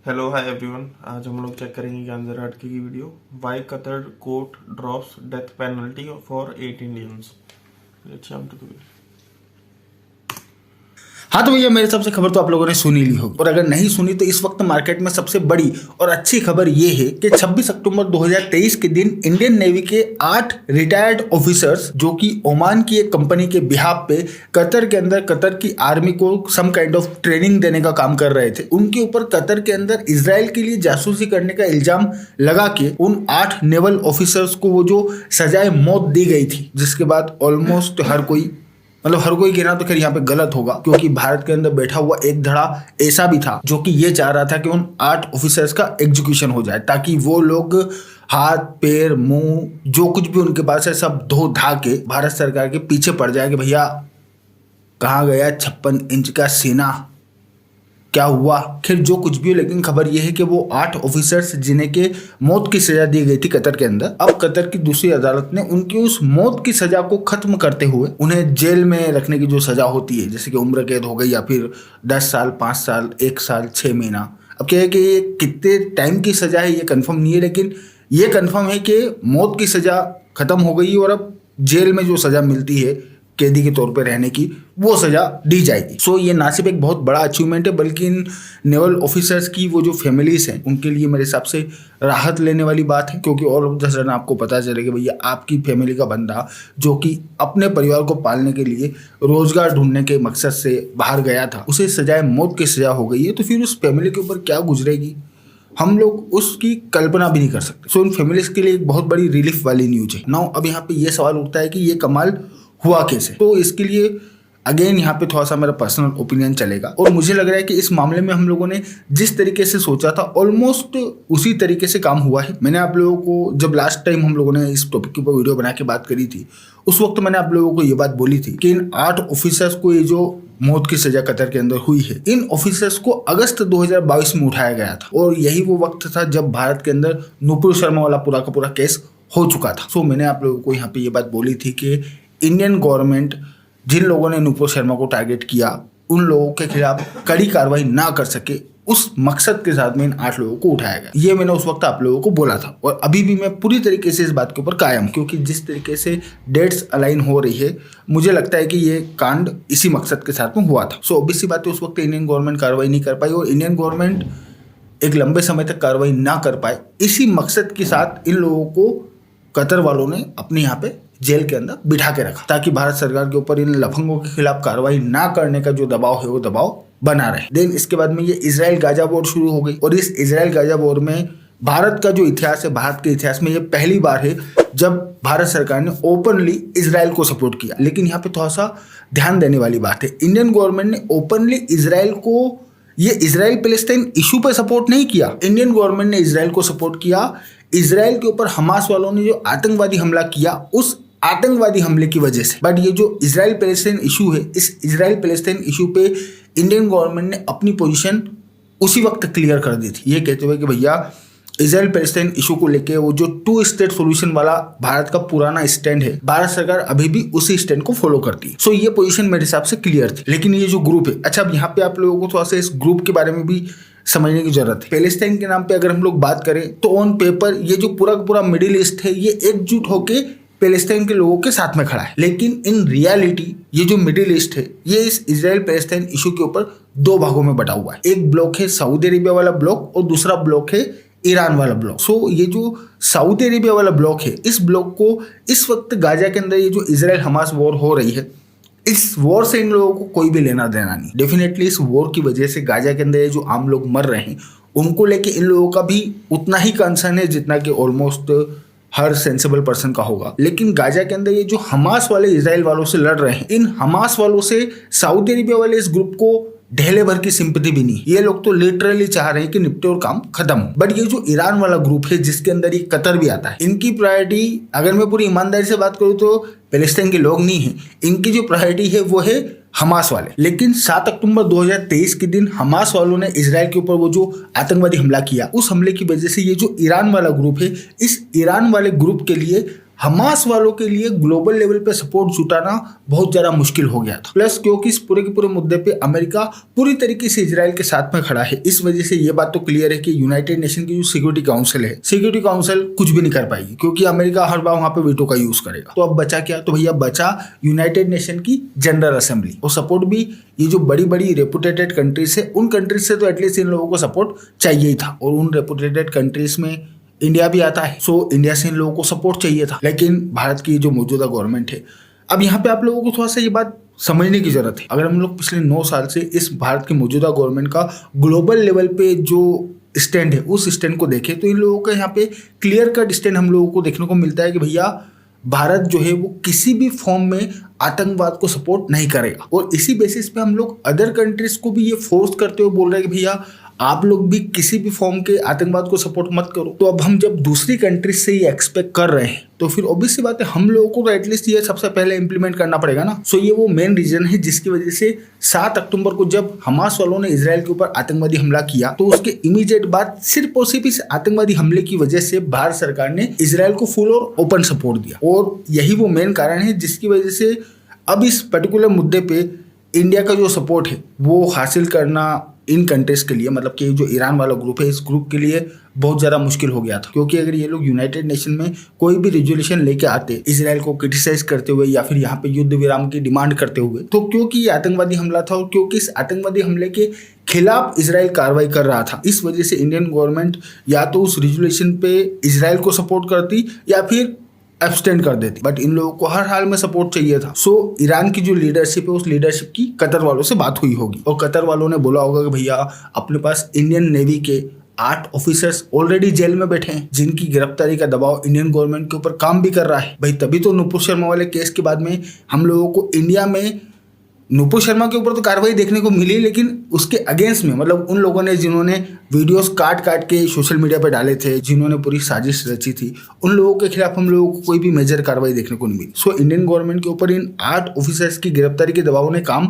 Hello hi everyone. आज हम लोग चेक करेंगे ज्ञान जरा अटके की video. Why Qatar court drops death penalty for 8 Indians. Let's jump to the video. हाँ तो भैया मेरे हिसाब से खबर तो आप लोगों ने सुनी ली होगी, और अगर नहीं सुनी तो इस वक्त मार्केट में सबसे बड़ी और अच्छी खबर ये है कि 26 अक्टूबर 2023 के दिन इंडियन नेवी के 8 रिटायर्ड ऑफिसर्स जो कि ओमान की एक कंपनी के बिहाफ पे कतर के अंदर कतर की आर्मी को सम काइंड ऑफ ट्रेनिंग देने का काम कर रहे थे, उनके ऊपर कतर के अंदर इजराइल के लिए जासूसी करने का इल्जाम लगा के उन 8 नेवल ऑफिसर्स को वो जो सजाए मौत दी गई थी, जिसके बाद ऑलमोस्ट हर कोई कहना तो खैर यहाँ पे गलत होगा, क्योंकि भारत के अंदर बैठा हुआ एक धड़ा ऐसा भी था जो कि ये चाह रहा था कि उन 8 ऑफिसर्स का एग्जीक्यूशन हो जाए, ताकि वो लोग हाथ पैर मुंह जो कुछ भी उनके पास है सब धो धा के भारत सरकार के पीछे पड़ जाए कि भैया कहाँ गया 56 इंच का सीना, क्या हुआ। खैर जो कुछ भी हो, लेकिन खबर यह है कि वो 8 ऑफिसर्स जिन्हें के मौत की सजा दी गई थी कतर के अंदर, अब कतर की दूसरी अदालत ने उनकी उस मौत की सजा को खत्म करते हुए उन्हें जेल में रखने की जो सजा होती है, जैसे कि उम्र कैद हो गई या फिर 10 साल 5 साल 1 साल 6 महीना। अब क्या है कि ये कितने टाइम की सजा है ये कंफर्म नहीं है, लेकिन ये कंफर्म है कि मौत की सजा खत्म हो गई और अब जेल में जो सजा मिलती है कैदी के तौर पे रहने की, वो सजा दी जाएगी। सो ये ना सिर्फ एक बहुत बड़ा अचीवमेंट है, बल्कि इन नेवल ऑफिसर्स की वो जो फैमिलीज हैं उनके लिए मेरे हिसाब से राहत लेने वाली बात है, क्योंकि ऑल ऑफ द सडन आपको पता चले कि भैया आपकी फैमिली का बंदा जो कि अपने परिवार को पालने के लिए रोजगार ढूंढने के मकसद से बाहर गया था, उसे सजाए मौत की सजा हो गई है, तो फिर उस फैमिली के ऊपर क्या गुजरेगी हम लोग उसकी कल्पना भी नहीं कर सकते। सो इन फैमिलीज के लिए एक बहुत बड़ी रिलीफ वाली न्यूज है। नाउ अब यहाँ पे ये सवाल उठता है कि ये कमाल हुआ कैसे। तो इसके लिए अगेन यहाँ पे थोड़ा सा मेरा पर्सनल ओपिनियन चलेगा, और मुझे लग रहा है कि इस मामले में हम लोगों ने जिस तरीके से सोचा था ऑलमोस्ट उसी तरीके से काम हुआ है। मैंने आप लोगों को जब लास्ट टाइम हम लोगों ने इस टॉपिक के ऊपर वीडियो बना के बात करी थी, उस वक्त मैंने आप लोगों को ये बात बोली थी कि इन 8 ऑफिसर्स को ये जो मौत की सजा कतर के अंदर हुई है, इन ऑफिसर्स को अगस्त 2022 में उठाया गया था, और यही वो वक्त था जब भारत के अंदर नुपुर शर्मा वाला पूरा का पूरा केस हो चुका था। सो मैंने आप लोगों को यहाँ पे ये बात बोली थी कि इंडियन गवर्नमेंट जिन लोगों ने नुपुर शर्मा को टारगेट किया उन लोगों के खिलाफ कड़ी कार्रवाई ना कर सके, उस मकसद के साथ में इन 8 लोगों को उठाया गया। ये मैंने उस वक्त आप लोगों को बोला था, और अभी भी मैं पूरी तरीके से इस बात के ऊपर कायम, क्योंकि जिस तरीके से डेट्स अलाइन हो रही है मुझे लगता है कि ये कांड इसी मकसद के साथ में हुआ था। सो ऑब्वियस सी बात है उस वक्त इंडियन गवर्नमेंट कार्रवाई नहीं कर पाई, और इंडियन गवर्नमेंट एक लंबे समय तक कार्रवाई ना कर पाए, इसी मकसद के साथ इन लोगों को कतर वालों ने अपने यहाँ पे जेल के अंदर बिठा के रखा, ताकि भारत सरकार के ऊपर इन लफंगों के खिलाफ कार्रवाई ना करने का जो दबाव है वो दबाव बना रहे। देन इसके बाद में ये इजराइल गाजा वॉर शुरू हो गई, और इस इजराइल गाजा वॉर में भारत का जो इतिहास है, भारत के इतिहास में ये पहली बार है जब भारत सरकार ने ओपनली इजराइल को सपोर्ट किया। लेकिन यहाँ पे थोड़ा सा ध्यान देने वाली बात है, इंडियन गवर्नमेंट ने ओपनली इजराइल को ये इजराइल पैलेस्टाइन इशू पर सपोर्ट नहीं किया। इंडियन गवर्नमेंट ने इजराइल को सपोर्ट किया इजराइल के ऊपर हमास वालों ने जो आतंकवादी हमला किया उस आतंकवादी हमले की वजह से। बट ये जो इजराइल पैलेस्टाइन इशू है, इस इजराइल पैलेस्टाइन इशू पे इंडियन गवर्नमेंट ने अपनी पोजीशन उसी वक्त क्लियर कर दी थी, ये कहते हुए कि भैया इजराइल पैलेस्टाइन इशू को लेके वो जो 2 स्टेट सॉल्यूशन वाला भारत का पुराना स्टैंड है, भारत सरकार अभी भी उसी स्टैंड को फॉलो करती है। सो ये पोजीशन मेरे हिसाब से क्लियर थी। लेकिन ये जो ग्रुप है, अच्छा अब यहाँ पे आप लोगों को थोड़ा सा इस ग्रुप के बारे में भी समझने की जरूरत है। पैलेस्टाइन के नाम पे अगर हम लोग बात करें तो ऑन पेपर ये जो पूरा का पूरा मिडिल ईस्ट है ये एकजुट होके पैलेस्टाइन के लोगों के साथ में खड़ा है, लेकिन इन रियलिटी ये जो मिडिल ईस्ट है ये इस इजराइल पैलेस्टाइन इशू के ऊपर 2 भागों में बटा हुआ है। एक ब्लॉक है सऊदी अरेबिया वाला ब्लॉक और दूसरा ब्लॉक है ईरान वाला ब्लॉक। सो ये जो सऊदी अरेबिया वाला ब्लॉक है, इस ब्लॉक को इस वक्त गाजा के अंदर ये जो इजराइल हमास वॉर हो रही है, इस वॉर से इन लोगों को कोई भी लेना देना नहीं। डेफिनेटली इस वॉर की वजह से गाजा के अंदर ये जो आम लोग मर रहे हैं उनको लेके इन लोगों का भी उतना ही कंसर्न है जितना कि ऑलमोस्ट हर सेंसिबल पर्सन का होगा। लेकिन गाजा के अंदर ये जो हमास वाले इजराइल वालों से लड़ रहे हैं, इन हमास वालों से सऊदी अरेबिया वाले इस ग्रुप को ढेले भर की सिंपैथी भी नहीं। ये लोग तो लिटरली चाह रहे हैं कि निपटे और काम खत्म हो। बट ये जो ईरान वाला ग्रुप है जिसके अंदर ये कतर भी आता है, इनकी प्रायोरिटी अगर मैं पूरी ईमानदारी से बात करूँ तो पैलेस्टाइन के लोग नहीं है, इनकी जो प्रायोरिटी है वो है हमास वाले। लेकिन 7 अक्टूबर 2023 के दिन हमास वालों ने इजराइल के ऊपर वो जो आतंकवादी हमला किया, उस हमले की वजह से ये जो ईरान वाला ग्रुप है, इस ईरान वाले ग्रुप के लिए हमास वालों के लिए ग्लोबल लेवल पे सपोर्ट जुटाना बहुत ज्यादा मुश्किल हो गया था। प्लस क्योंकि इस पूरे के पूरे मुद्दे पे अमेरिका पूरी तरीके से इजराइल के साथ में खड़ा है, इस वजह से ये बात तो क्लियर है कि यूनाइटेड नेशन की जो सिक्योरिटी काउंसिल है, सिक्योरिटी काउंसिल कुछ भी नहीं कर पाएगी, क्योंकि अमेरिका हर बार वहां पे वीटो का यूज करेगा। तो अब बचा क्या? तो भैया बचा यूनाइटेड नेशन की जनरल असेंबली। और सपोर्ट भी ये जो बड़ी बड़ी रेपुटेटेड कंट्रीज है, उन कंट्रीज से तो एटलीस्ट इन लोगों को सपोर्ट चाहिए ही था, और उन रेपुटेटेड कंट्रीज में इंडिया भी आता है। सो इंडिया से इन लोगों को सपोर्ट चाहिए था। लेकिन भारत की जो मौजूदा गवर्नमेंट है, अब यहाँ पे आप लोगों को थोड़ा सा ये बात समझने की जरूरत है। अगर हम लोग पिछले 9 साल से इस भारत की मौजूदा गवर्नमेंट का ग्लोबल लेवल पे जो स्टैंड है, उस स्टैंड को देखें, तो इन लोगों का यहाँ पे क्लियर कट स्टैंड हम लोगों को देखने को मिलता है कि भैया भारत जो है वो किसी भी फॉर्म में आतंकवाद को सपोर्ट नहीं करेगा। और इसी बेसिस पे हम लोग अदर कंट्रीज को भी ये फोर्स करते हुए बोल रहे हैं कि भैया आप लोग भी किसी भी फॉर्म के आतंकवाद को सपोर्ट मत करो। तो अब हम जब दूसरी कंट्रीज से ये एक्सपेक्ट कर रहे हैं, तो फिर ऑब्वियस सी बात है हम लोगों को तो एटलीस्ट ये सबसे पहले इंप्लीमेंट करना पड़ेगा ना। सो ये वो मेन रीजन है जिसकी वजह से 7 अक्टूबर को जब हमास वालों ने इजराइल के ऊपर आतंकवादी हमला किया, तो उसके इमीडिएट बाद सिर्फ और सिर्फ इस आतंकवादी हमले की वजह से भारत सरकार ने इजराइल को फुल और ओपन सपोर्ट दिया। और यही वो मेन कारण है जिसकी वजह से अब इस पर्टिकुलर मुद्दे पे इंडिया का जो सपोर्ट है वो हासिल करना इन कंट्रीज के लिए, मतलब कि जो ईरान वाला ग्रुप है, इस ग्रुप के लिए बहुत ज़्यादा मुश्किल हो गया था। क्योंकि अगर ये लोग यूनाइटेड नेशन में कोई भी रेजोल्यूशन लेके आते इजराइल को क्रिटिसाइज करते हुए या फिर यहाँ पे युद्ध विराम की डिमांड करते हुए, तो क्योंकि ये आतंकवादी हमला था और क्योंकि इस आतंकवादी हमले के खिलाफ इजराइल कार्रवाई कर रहा था, इस वजह से इंडियन गवर्नमेंट या तो उस रेजोल्यूशन पे इजराइल को सपोर्ट करती या फिर एब्सटेंड कर देती। बट इन लोगों को हर हाल में सपोर्ट चाहिए था। सो ईरान की जो लीडरशिप है, उस लीडरशिप की कतर वालों से बात हुई होगी और कतर वालों ने बोला होगा कि भैया अपने पास इंडियन नेवी के 8 ऑफिसर्स ऑलरेडी जेल में बैठे हैं, जिनकी गिरफ्तारी का दबाव इंडियन गवर्नमेंट के ऊपर काम भी कर रहा है। भाई तभी तो नुपुर शर्मा वाले केस के बाद में हम लोगों को इंडिया में नुपुर शर्मा के ऊपर तो कार्रवाई देखने को मिली, लेकिन उसके अगेंस्ट में, मतलब उन लोगों ने जिन्होंने वीडियोस काट काट के सोशल मीडिया पे डाले थे, जिन्होंने पूरी साजिश रची थी, उन लोगों के खिलाफ हम लोगों को कोई भी मेजर कार्रवाई देखने को नहीं मिली। सो इंडियन गवर्नमेंट के ऊपर इन 8 ऑफिसर्स की गिरफ्तारी के दबाव ने काम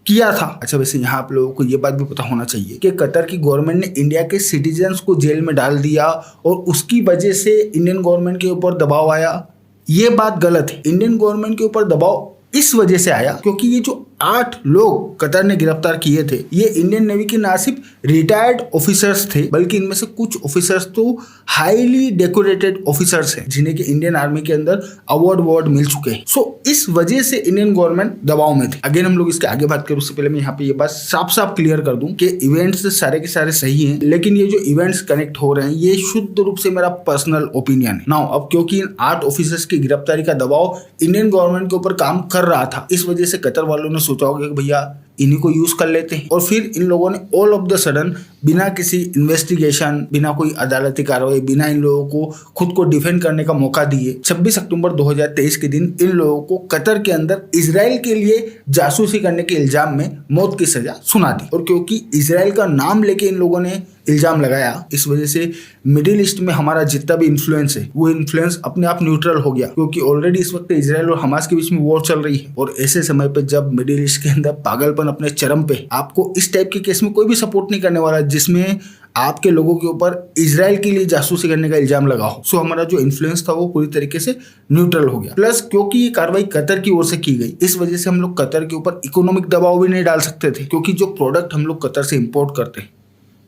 किया था। अच्छा, वैसे यहाँ आप लोगों को ये बात भी पता होना चाहिए कि कतर की गवर्नमेंट ने इंडिया के सिटीजन्स को जेल में डाल दिया और उसकी वजह से इंडियन गवर्नमेंट के ऊपर दबाव आया। ये बात गलत है। इंडियन गवर्नमेंट के ऊपर दबाव इस वजह से आया क्योंकि ये जो 8 लोग कतर ने गिरफ्तार किए थे, ये इंडियन नेवी के ना सिर्फ रिटायर्ड ऑफिसर्स थे, बल्कि इनमें से कुछ ऑफिसर्स तो हाईली डेकोरेटेड ऑफिसर्स हैं, जिन्हें कि इंडियन आर्मी के अंदर अवार्ड मिल चुके हैं। सो इस वजह से इंडियन गवर्नमेंट दबाव में थी। अगेन हम लोग इसके आगे बात करें उससे पहले मैं यहाँ पे ये बात साफ साफ क्लियर कर दूं कि इवेंट्स सारे के सारे सही हैं, लेकिन ये जो इवेंट्स कनेक्ट हो रहे हैं ये शुद्ध रूप से मेरा पर्सनल ओपिनियन है। नाउ अब क्योंकि इन 8 ऑफिसर्स की गिरफ्तारी का दबाव इंडियन गवर्नमेंट के ऊपर काम कर रहा था, इस वजह से कतर वालों ने सोचा होगा कि भैया इन्हीं को यूज कर लेते हैं। और फिर इन लोगों ने ऑल ऑफ द सडन बिना किसी इन्वेस्टिगेशन, बिना कोई अदालती कार्रवाई, बिना इन लोगों को खुद को डिफेंड करने का मौका दिए 26 अक्टूबर 2023 के दिन इन लोगों को कतर के अंदर इजराइल के लिए जासूसी करने के इल्जाम में मौत की सजा सुना दी। और क्योंकि इजराइल का नाम लेके इन लोगों ने इल्जाम लगाया, इस वजह से मिडिल ईस्ट में हमारा जितना भी इन्फ्लुएंस है वो इन्फ्लुएंस अपने आप न्यूट्रल हो गया, क्योंकि ऑलरेडी इस वक्त इजराइल और हमास के बीच में वॉर चल रही है। और ऐसे समय पे जब मिडिल ईस्ट के अंदर पागलपन अपने चरम पे, आपको इस टाइप के केस में कोई भी सपोर्ट नहीं करने वाला जिसमें आपके लोगों के ऊपर इजराइल के लिए जासूसी करने का इल्जाम लगा हो। सो हमारा जो इन्फ्लुएंस था वो पूरी तरीके से न्यूट्रल हो गया। प्लस क्योंकि ये कार्रवाई कतर की ओर से की गई, इस वजह से हम लोग कतर के ऊपर इकोनॉमिक दबाव भी नहीं डाल सकते थे, क्योंकि जो प्रोडक्ट हम लोग कतर से इंपोर्ट करते हैं,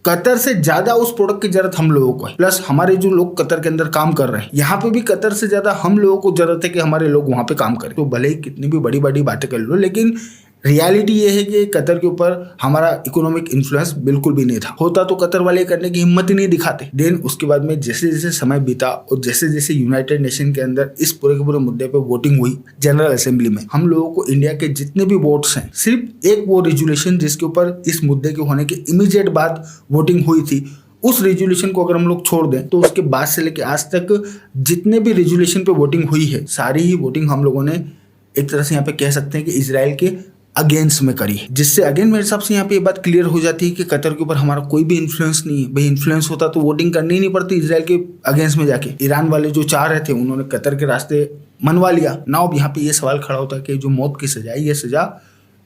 कतर से ज्यादा उस प्रोडक्ट की जरूरत हम लोगों को है। प्लस हमारे जो लोग कतर के अंदर काम कर रहे हैं, यहाँ पे भी कतर से ज्यादा हम लोगों को जरूरत है कि हमारे लोग वहां पे काम करें। तो भले ही कितनी भी बड़ी बड़ी बातें कर लो, लेकिन रियलिटी ये है कि कतर के ऊपर हमारा इकोनॉमिक इन्फ्लुएंस बिल्कुल भी नहीं था। होता तो कतर वाले करने की हिम्मत ही नहीं दिखाते। देन उसके बाद में जैसे जैसे समय बीता और जैसे जैसे यूनाइटेड नेशन के अंदर इस पूरे के पूरे मुद्दे पे वोटिंग हुई जनरल असेंबली में, हम लोगों को इंडिया के जितने भी वोट्स हैं, सिर्फ एक वो रेजोल्यूशन जिसके ऊपर इस मुद्दे के होने के इमीडिएट बाद वोटिंग हुई थी, उस रेजोल्यूशन को अगर हम लोग छोड़ दें तो उसके बाद से लेकर आज तक जितने भी रेजोल्यूशन पे वोटिंग हुई है, सारी ही वोटिंग हम लोगों ने एक तरह से यहाँ पे कह सकते हैं कि इजराइल के अगेंस्ट में करी है। जिससे अगेन मेरे हिसाब से यहाँ पे ये बात क्लियर हो जाती है कि कतर के ऊपर हमारा कोई भी इन्फ्लुएंस नहीं है। भाई इन्फ्लुएंस होता तो वोटिंग करनी ही नहीं पड़ती इजराइल के अगेंस्ट में जाके। ईरान वाले जो चाह रहे थे उन्होंने कतर के रास्ते मनवा लिया। नाउ अब यहाँ पे ये सवाल खड़ा होता है कि जो मौत की सजा है, ये सजा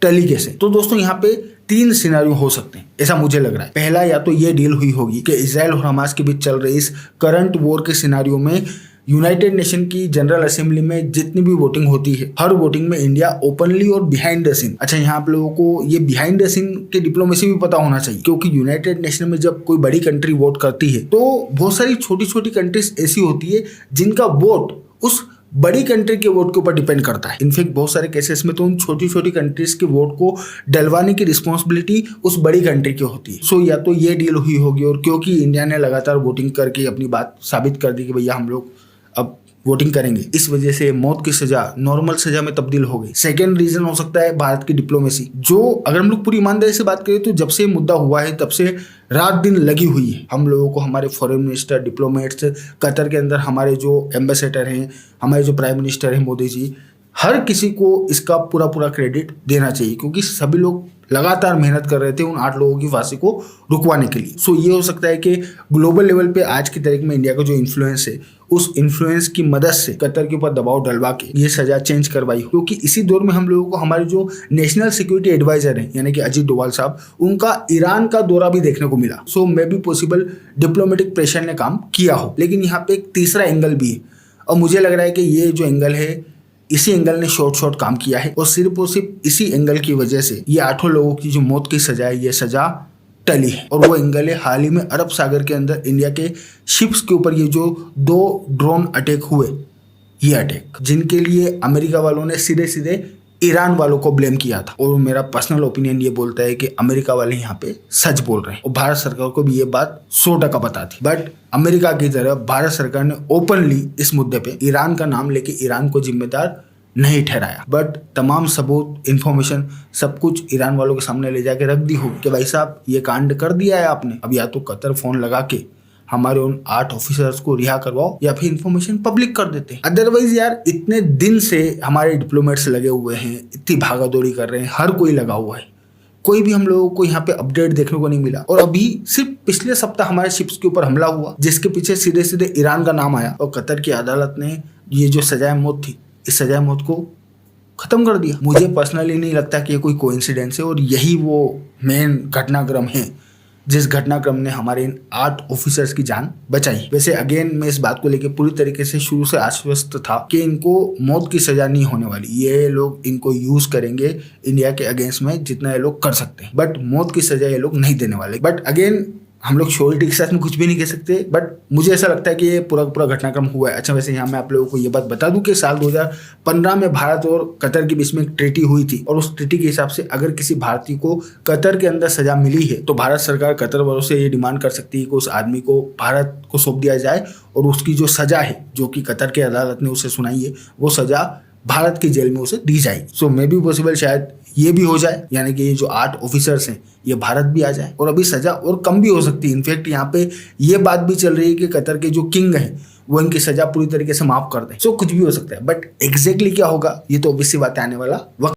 टली कैसे? तो दोस्तों यहाँ पे 3 सिनेरियो हो सकते हैं, ऐसा मुझे लग रहा है। पहला, या तो ये डील हुई होगी कि इजराइल और हमास के बीच चल रहे इस करंट वॉर के सिनेरियो में यूनाइटेड नेशन की जनरल असेंबली में जितनी भी वोटिंग होती है, हर वोटिंग में इंडिया ओपनली और बिहाइंड द सीन, अच्छा यहाँ आप लोगों को ये बिहाइंड द सीन की डिप्लोमेसी भी पता होना चाहिए, क्योंकि यूनाइटेड नेशन में जब कोई बड़ी कंट्री वोट करती है तो बहुत सारी छोटी छोटी कंट्रीज ऐसी होती है जिनका वोट उस बड़ी कंट्री के वोट के ऊपर डिपेंड करता है। इनफैक्ट बहुत सारे केसेस में तो उन छोटी छोटी कंट्रीज के वोट को डलवाने की रिस्पॉन्सिबिलिटी उस बड़ी कंट्री की होती है। सो या तो ये डील हुई होगी, और क्योंकि इंडिया ने लगातार वोटिंग करके अपनी बात साबित कर दी कि भैया हम लोग अब वोटिंग करेंगे, इस वजह से मौत की सजा नॉर्मल सजा में तब्दील हो गई। सेकेंड रीजन हो सकता है भारत की डिप्लोमेसी, जो अगर हम लोग पूरी ईमानदारी से बात करें तो जब से मुद्दा हुआ है तब से रात दिन लगी हुई है। हम लोगों को हमारे फॉरेन मिनिस्टर, डिप्लोमेट्स, कतर के अंदर हमारे जो एम्बेसडर हैं, हमारे जो प्राइम मिनिस्टर हैं मोदी जी, हर किसी को इसका पूरा पूरा क्रेडिट देना चाहिए, क्योंकि सभी लोग लगातार मेहनत कर रहे थे उन 8 लोगों की फांसी को रुकवाने के लिए। सो ये हो सकता है कि ग्लोबल लेवल पे आज की तारीख में इंडिया का जो इन्फ्लुएंस है, उस इन्फ्लुएंस की मदद से कतर के ऊपर दबाव डलवा के ये सजा चेंज करवाई, क्योंकि इसी दौर में हम लोगों को हमारे जो नेशनल सिक्योरिटी एडवाइजर हैं यानी कि अजीत डोभाल साहब, उनका ईरान का दौरा भी देखने को मिला। So maybe possible diplomatic pressure ने काम किया हो। लेकिन यहाँ पे एक तीसरा एंगल भी है, और मुझे लग रहा है कि ये जो एंगल है, इसी एंगल ने शॉर्ट काम किया है, और सिर्फ इसी एंगल की वजह से ये 8 लोगों की जो मौत की सजा है, ये सजा टली है। और वो एंगल है हाल ही में अरब सागर के अंदर इंडिया के शिप्स के ऊपर ये जो 2 ड्रोन अटैक हुए, ये अटैक जिनके लिए अमेरिका वालों ने सीधे सीधे ईरान वालों को ब्लेम किया था। और मेरा पर्सनल ओपिनियन ये बोलता है कि अमेरिका वाले यहाँ पे सच बोल रहे हैं, और भारत सरकार को भी ये बात 100% पता थी। बट अमेरिका की तरफ भारत सरकार ने ओपनली इस मुद्दे पे ईरान का नाम लेके ईरान को जिम्मेदार नहीं ठहराया। बट तमाम सबूत, इंफॉर्मेशन, सब कुछ ईरान वालों के सामने ले जाके रख दी होगी कि भाई साहब ये कांड कर दिया है आपने, अब या तो कतर फोन लगा के हमारे उन 8 ऑफिसर्स को रिहा करवाओ, या फिर इंफॉर्मेशन पब्लिक कर देते हैं। अदरवाइज यार इतने दिन से हमारे डिप्लोमेट्स लगे हुए हैं, इतनी भागा दौड़ी कर रहे हैं, हर कोई लगा हुआ है, कोई भी हम लोगों को यहाँ पे अपडेट देखने को नहीं मिला। और अभी सिर्फ पिछले सप्ताह हमारे शिप्स के ऊपर हमला हुआ, जिसके पीछे सीधे सीधे ईरान का नाम आया, और कतर की अदालत ने ये जो सजाए मौत थी, इस सजाए मौत को खत्म कर दिया। मुझे पर्सनली नहीं लगता कि ये कोई कोइंसिडेंस है, और यही वो मेन घटनाक्रम है जिस घटनाक्रम ने हमारे इन 8 ऑफिसर्स की जान बचाई। वैसे अगेन मैं इस बात को लेकर पूरी तरीके से शुरू से आश्वस्त था कि इनको मौत की सजा नहीं होने वाली, ये लोग इनको यूज करेंगे इंडिया के अगेंस्ट में जितना ये लोग कर सकते हैं, बट मौत की सजा ये लोग नहीं देने वाले। बट अगेन हम लोग श्योरिटी के साथ में कुछ भी नहीं कह सकते, बट मुझे ऐसा लगता है कि ये पूरा घटनाक्रम हुआ है। अच्छा वैसे यहाँ मैं आप लोगों को ये बात बता दूं कि साल 2015 में भारत और कतर के बीच में एक ट्रीटी हुई थी, और उस ट्रीटी के हिसाब से अगर किसी भारतीय को कतर के अंदर सजा मिली है तो भारत सरकार कतर वालों से ये डिमांड कर सकती है कि उस आदमी को भारत को सौंप दिया जाए, और उसकी जो सजा है जो कि कतर की अदालत ने उसे सुनाई है, वो सजा भारत की जेल में उसे दी जाएगी। सो मे बी पॉसिबल शायद ये भी हो जाए, यानी कि ये जो 8 ऑफिसर्स हैं ये भारत भी आ जाए, और अभी सजा और कम भी हो सकती है। इनफैक्ट यहाँ पे ये बात भी चल रही है कि कतर के जो किंग हैं वो इनकी सजा पूरी तरीके से माफ कर दें। सो कुछ भी हो सकता है, बट एग्जैक्टली क्या होगा ये तो ऑब्वियसली बात आने वाला वक्त